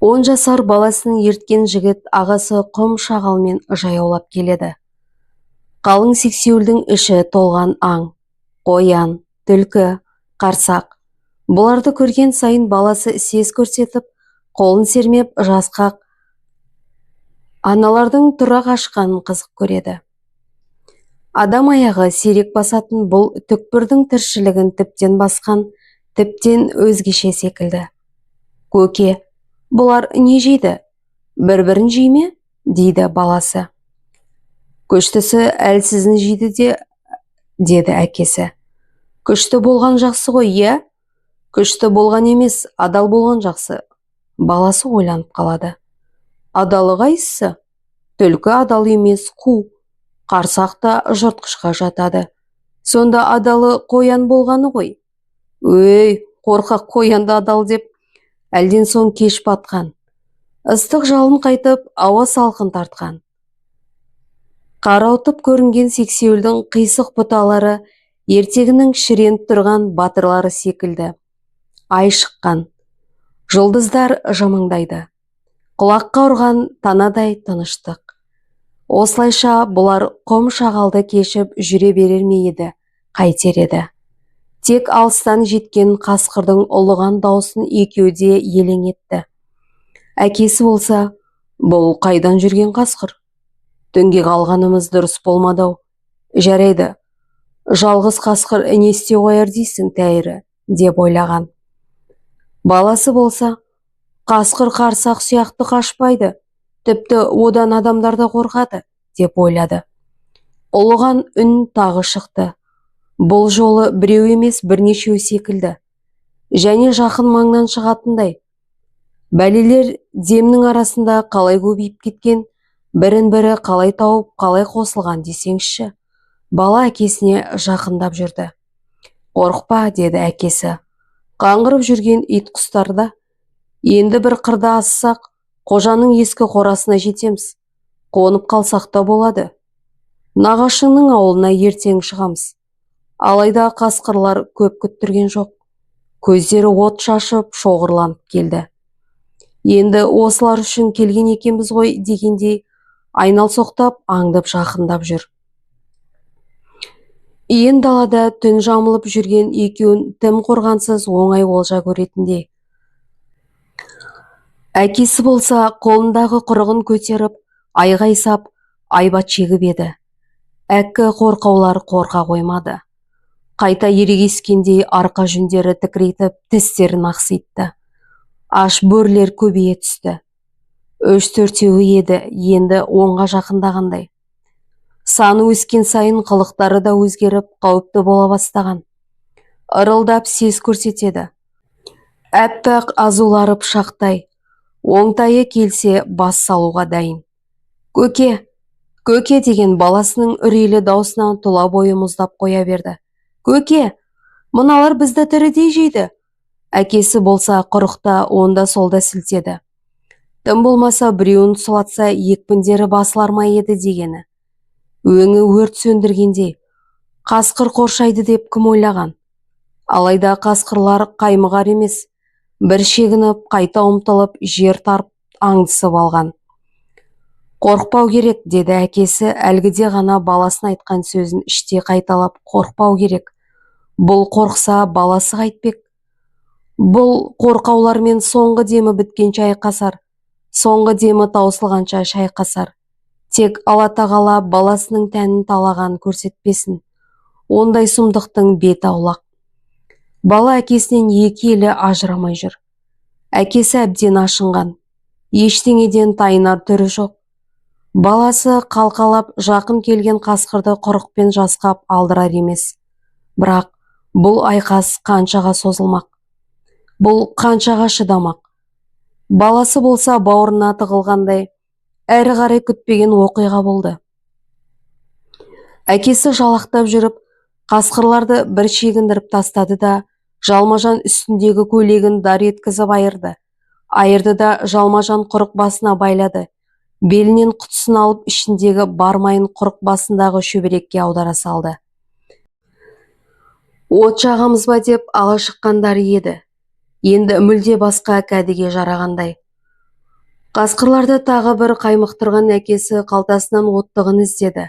10 жасар баласын ерткен жігіт ағасы құм шағалмен жаяулап келеді. Қалың сексеуілдің іші толған аң, қоян, түлкі, қарсақ. Бұларды көрген сайын баласы сес көрсетіп, қолын сермеп жасқақ аналардың тұра қашқанын қызық көреді. Адам аяғы сирек басатын бұл түкпірдің тіршілігін тіптен басқан, тіптен өзгеше секілді. Көке, бұлар не жейді? Бір-бірін жей ме? Дейді баласы. Күштісі әлсізін жейді деді әкесі. Күшті болған жақсы ғой, иә? Күшті болған емес, адал болған жақсы. Баласы ойланып қалады. Адалы қайсысы? Түлкі адал емес, қу. Қарсақ та жыртқышқа жатады. Сонда адалы қоян болғаны ғой. Өй, қорқақ қоянды адал деп, әлден соң кеш батқан. Ыстық жалын қайтып, ауа салқын тартқан. Қарауытып көрінген сексеуілдің қисық бұталары ертегінің шіреніп тұрған батырлары секілді. Ай шыққан. Жұлдыздар жымыңдайды. Құлаққа ұрған танадай тыныштық. Осылайша бұлар құм шағалды кешіп жүре берер ме еді, қайтер еді. Тек алыстан жеткен қасқырдың ұлыған даусын екеуі де елең етті. Әкесі болса, бұл қайдан жүрген қасқыр? Түнге қалғанымыз дұрыс болмады-ау. Жарайды, жалғыз қасқыр не істей қояр дейсің, тәйірі, деп ойлаған. Баласы болса, қасқыр қарсақ сияқты қашпайды, тіпті одан адамдар да қорқады, деп ойлады. Ұлыған үн тағы шықты. Бұл жолы біреу емес бірнешеу секілді. Және жақын маңнан шығатындай. Бәлелер демнің арасында қалай көбейіп кеткен, бірін-бірі қалай тауып, қалай қосылған десеңші. Бала әкесіне жақындап жүрді. Қорықпа, деді әкесі. Қаңғырып жүрген ит құстарда. Енді бір қырда ассақ, қожаның ескі қорасына жетеміз. Қонып қалсақ та болады. Нағашыңның ауылына ертең шығамыз. Алайда қасқырлар көп күттірген жоқ. Көздері от шашып, шоғырланып келді. Енді осылар үшін келген екенбіз ғой дегендей, айналсоқтап, аңдып жақындап жүр. Иен далада түн жамылып жүрген екеуін тым қорғансыз оңай олжа көретіндей. Әкесі болса, қолындағы құрығын көтеріп, айғай-сап, айбат шегіп еді. Әккі қорқаулар қорқа қоймады. Қайта ерегескендей арқа жүндері тікірейтіп, тістерін ақситты. Аш бөрілер көбейе түсті. 3-4 еді, енді 10-ға жақындағандай. Саны өскен сайын қылықтары да өзгеріп, қауіпті бола бастаған. Ырылдап сес көрсетеді. Әппақ азулары пышақтай. Оңтайы келсе бас салуға дайын. Көке, көке деген баласының үрейлі даусынан тұла бойы мұздап қоя берді. Көке, мыналар бізді тірідей жейді. Әкесі болса құрықта онда солда сілтеді. Тым болмаса біреуін сұлатса екпіндері басылар ма еді дегені. Өңі өрт сөндіргендей, қасқыр қоршайды деп кім ойлаған? Алайда қасқырлар қаймығар емес, бір шегініп, қайта ұмтылып, жер тарп аңдысып алған. Қорықпау керек, деді әкесі, әлгіде ғана баласын айтқан сөзін іште қайталап, қорықпау керек. Бұл қорқса баласы қайтпек. Бұл қорқаулармен соңғы демі біткенше айқасар, соңғы демі таусылғанша шайқасар. Тек Алла тағала баласының тәнін талаған көрсетпесін. Ондай сұмдықтың беті аулақ. Бала әкесінен екі елі ажырамай жүр. Әкесі әбден ашынған. Ештеңеден тайынар түрі жоқ. Баласы қалқалап жақын келген қасқырды құрықпен жасқап алдырар емес. Бірақ бұл айқас қаншаға созылмақ? Бұл қаншаға шыдамақ? Баласы болса бауырына тығылғандай, әрі қарай күтпеген оқиға болды. Әкесі жалақтап жүріп, қасқырларды бір шегіндіріп тастады да, жалмажан үстіндегі көйлегін дар еткізіп айырды. Айырды да жалмажан құрық басына байлады. Белінен құтысын алып, ішіндегі бармайын құрық басындағы шөберекке аудара салды. От жағамыз ба деп ала шыққандары еді. Енді мүлде басқа кәдеге жарағандай. Қасқырларды тағы бір қаймықтырған әкесі қалтасынан оттығын іздеді.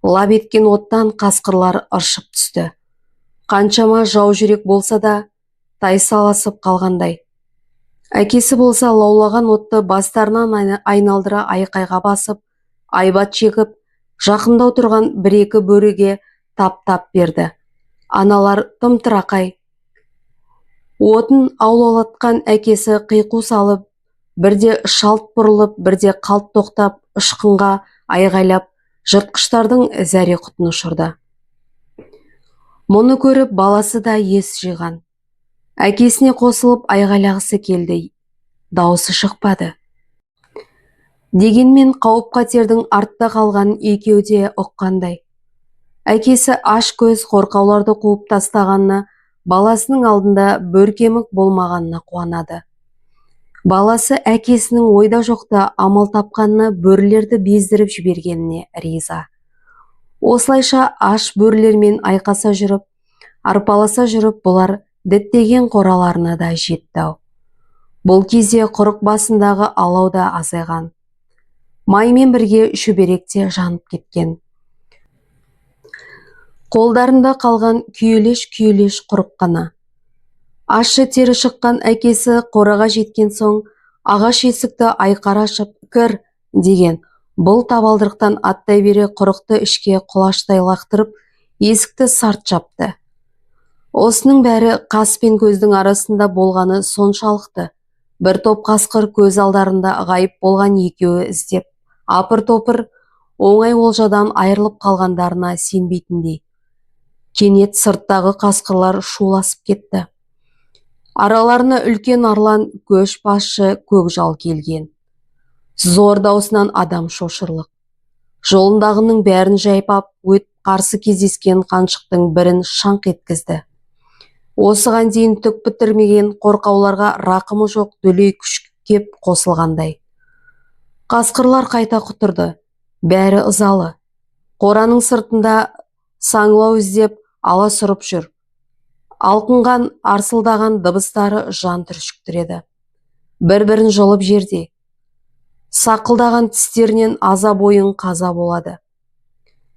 Лап еткен оттан қасқырлар ыршып түсті. Қаншама жау жүрек болса да, тайсаласып қалғандай. Әкесі болса лаулаған отты бастарынан айналдыра айқайға басып, айбат шегіп, жақындау тұрған бір-екі бөріге тап-тап берді. Аналар тым-тырақай. Отын аулалатқан әкесі қиқу салып, бірде шалт бұрылып, бірде қалт тоқтап, ышқынға айғайлап, жыртқыштардың зәре-құтын ұшырды. Мұны көріп баласы да ес жиған. Әкесіне қосылып айғайлағысы келді, дауысы шықпады. Дегенмен қауіп-қатердің артта қалған екеуі де ұққандай. Әкесі аш көз қорқауларды қуып тастағанына, баласының алдында бөркемік болмағанына қуанады. Баласы әкесінің ойда жоқта амал тапқанына, бөрілерді бездіріп жібергеніне риза. Осылайша аш бөрілермен айқаса жүріп, арпаласа жүріп, бұлар діттеген қораларына да жетті. Бұл кезде құрық басындағы алау да азайған. Маймен бірге шөберек те жанып кеткен. Қолдарында қалған күйелеш құрық қана. Ащы тері шыққан әкесі қораға жеткен соң, ағаш есікті айқара ашып, «Кір!» деген. Бұл табалдырықтан аттай бере құрықты ішке құлаштай лақтырып, есікті сарт жапты. Осының бәрі қас пен көздің арасында болғаны соншалықты. Бір топ қасқыр көз алдарында ғайып болған екеуі іздеп, апыр-топыр оңай олжадан айырылып қалғандарына сенбейтіндей. Кенет сырттағы қасқырлар шуласып кетті. Араларына үлкен арлан көшбасшы көкжал келген. Зор даусынан адам шошырлық. Жолындағының бәрін жайпап, қарсы кездескен қаншықтың бірін шаңқ еткізді. Осыған дейін түк бітірмеген қорқауларға рақымы жоқ дүлей күш кеп қосылғандай. Қасқырлар қайта құтырды. Бәрі ызалы. Қораның сыртында саңлау іздеп ала сұрып жүр. Алқынған, арсылдаған дыбыстары жан түршіктіреді. Бір-бірін жұлып жерде. Сақылдаған тістерінен азап ойын қаза болады.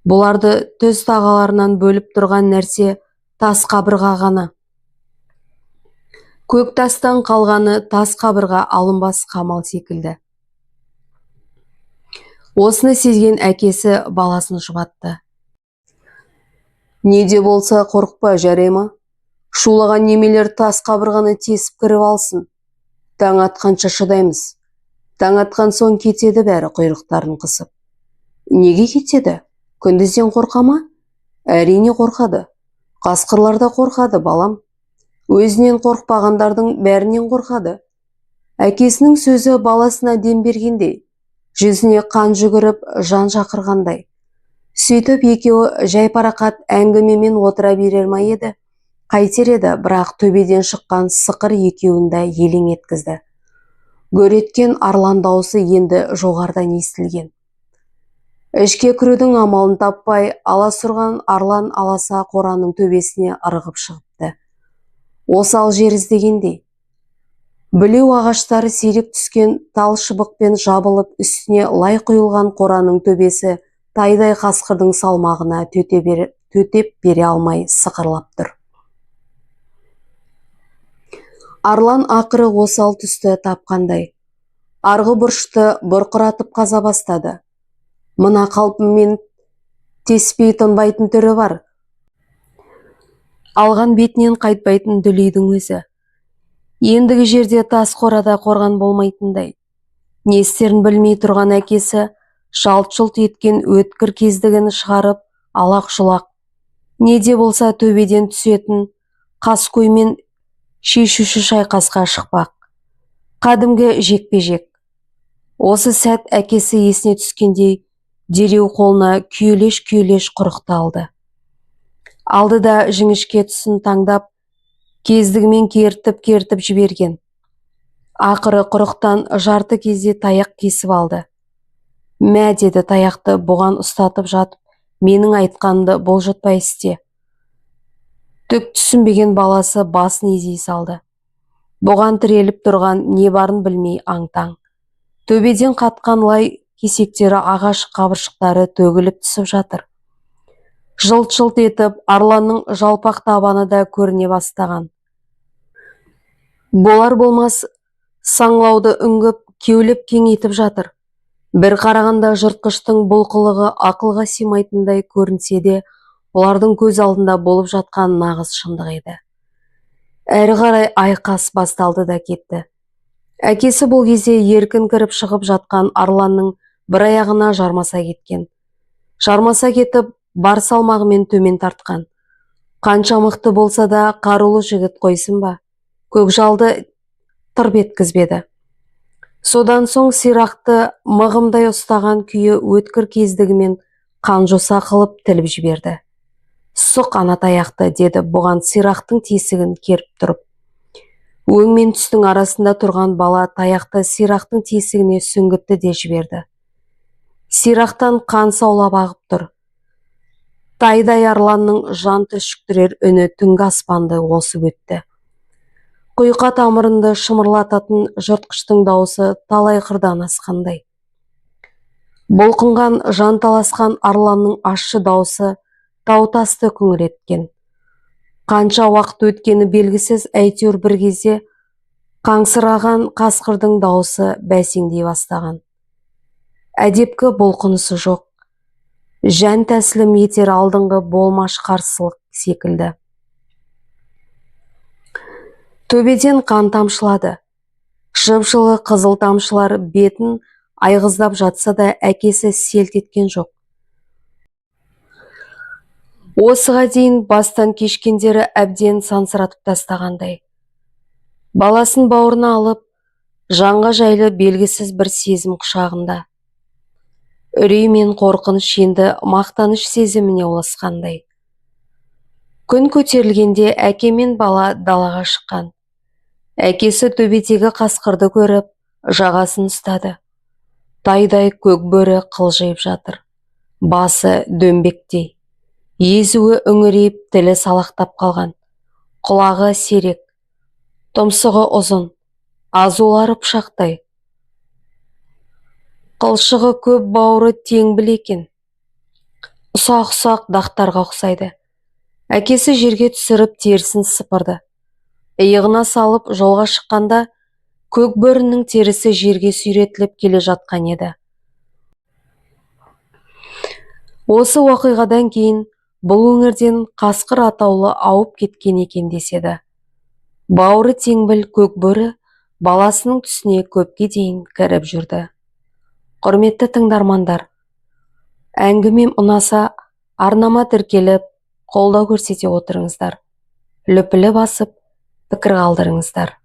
Бұларды төс тағаларынан бөліп тұрған нәрсе тас қабырға ғана. Көк тастан қалғаны тас қабырға алынбас қамал секілді. Осыны сезген әкесі баласын жұбатты. «Не де болса қорықпа, жарай ма? Шулаған немелер тас қабырғаны тесіп кіріп алсын. Таң атқанша шыдаймыз. Таң атқан соң кетеді бәрі құйрықтарын қысып». «Неге кетеді? Күндізден қорқа ма?» «Әрине қорқады. Қасқырлар да қорқады, балам. Өзінен қорқпағандардың бәрінен қорқады». Әкесінің сөзі баласына дем бергендей, жүзіне қан жүгіріп, жан шақырғандай. Сөйтіп екеуі жайпарақат әңгімемен отыра берер ма еді? Қайтер еді, бірақ төбеден шыққан сықыр екеуін де елең еткізді. Гөр еткен арлан даусы енді жоғарыдан естілген. Ішке кірудің амалын таппай, аласұрған арлан аласа қораның төбесіне ырғып шығыпты. Осал жер іздегендей. Білеу ағаштары сирек түскен тал шыбықпен жабылып, үстіне лай құйылған қораның төбесі тайдай қасқырдың салмағына төтеп бере алмай сықырлап тұр. Арлан ақыры осал түсті тапқандай. Арғы бұрышты бұрқыратып қаза бастады. Мына қалпымен теспей тынбайтын түрі бар. Алған бетінен қайтпайтын дүлейдің өзі. Ендігі жерде тас қорада қорған болмайтындай. Не істерін білмей тұрған әкесі жалт-жұлт еткен өткір кездігін шығарып, алақ-жұлақ. Не де болса төбеден түсетін қаскөймен шешуші шайқасқа шықпақ. Қадімгі жекпе-жек. Осы сәт әкесі есіне түскендей, дереу қолына күйелеш құрықты алды. Алды да жіңішке тұсын таңдап, кездігімен кертіп жіберген. Ақыры құрықтан жарты кезде таяқ кесіп алды. «Мә», деді таяқты бұған ұстатып жатып, «менің айтқанымды бұлжытпай істе». Түк түсінбеген баласы басын изей салды. Бұған тіреліп тұрған не барын білмей аң-таң. Төбеден қатқан лай кесектері ағаш қабыршықтары төгіліп түсіп жатыр. Жылт-жылт етіп арланның жалпақ табаны да көріне бастаған. Болар-болмас саңлауды үңгіп, кеулеп кеңейтіп жатыр. Бір қарағанда жыртқыштың бұл қылығы ақылға сыймайтындай көрінсе де, олардың көз алдында болып жатқан нағыз шындық еді. Әрі қарай айқас басталды да кетті. Әкесі бұл кезде еркін кіріп шығып жатқан арланның бір аяғына жармаса кеткен. Жармаса кетіп, бар салмағымен төмен тартқан. Қанша мықты болса да қарулы жігіт қойсын ба, көкжалды тырп еткізбеді. Содан соң сирақты мығымдай ұстаған күйі өткір кездігімен қанжоса қылып тіліп жіберді. «Сұқ ана таяқты», деді бұған сирақтың тесігін керіп тұрып. Өң мен түстің арасында тұрған бала таяқты сирақтың тесігіне сүңгітті де жіберді. Сирақтан қан саулап ағып тұр. Тайдай арланның жан түршіктірер үні түнгі аспанды осып өтті. Құйқа тамырынды шымырлататын жыртқыштың дауысы талай қырдан асқандай. Бұлқынған жанталасқан арланның ащы дауысы тау-тасты күңіреткен. Қанша уақыт өткені белгісіз, әйтеуір бір кезде қаңсыраған қасқырдың дауысы бәсеңдей бастаған. Әдепкі бұлқынысы жоқ. Жән тәсілім етер алдыңғы болмаш қарсылық секілді. Төбеден қан тамшылады. Жып-жылы қызыл тамшылар бетін айғыздап жатса да, әкесі селт еткен жоқ. Осыға дейін бастан кешкендері әбден сансыратып тастағандай. Баласын бауырына алып, жанға жайлы белгісіз бір сезім құшағында. Үрей мен қорқыныш енді мақтаныш сезіміне ұласқандай. Күн көтерілгенде әке мен бала далаға шыққан. Әкесі төбедегі қасқырды көріп, жағасын ұстады. Тайдай көк бөрі қылжиып жатыр. Басы дөңбектей. Езуі үңірейіп, тілі салақтап қалған. Құлағы серек. Тұмсығы ұзын. Азулары пышақтай. Қылшығы көп, бауыры теңбіл екен. Ұсақ-ұсақ дақтарға ұқсайды. Әкесі жерге түсіріп терісін сыпырды. Иығына салып жолға шыққанда, көк бөрінің терісі жерге сүйретіліп келе жатқан еді. Осы уақиғадан кейін бұл өңірден қасқыр атаулы ауып кеткен екен деседі. Бауыры теңбіл көк бөрі баласының түсіне көпке дейін кіріп жүрді. Құрметті тыңдармандар, әңгімем ұнаса, арнама тіркеліп, қолдау көрсете отырыңыздар. Лүпілі басып, пікір қалдырыңыздар.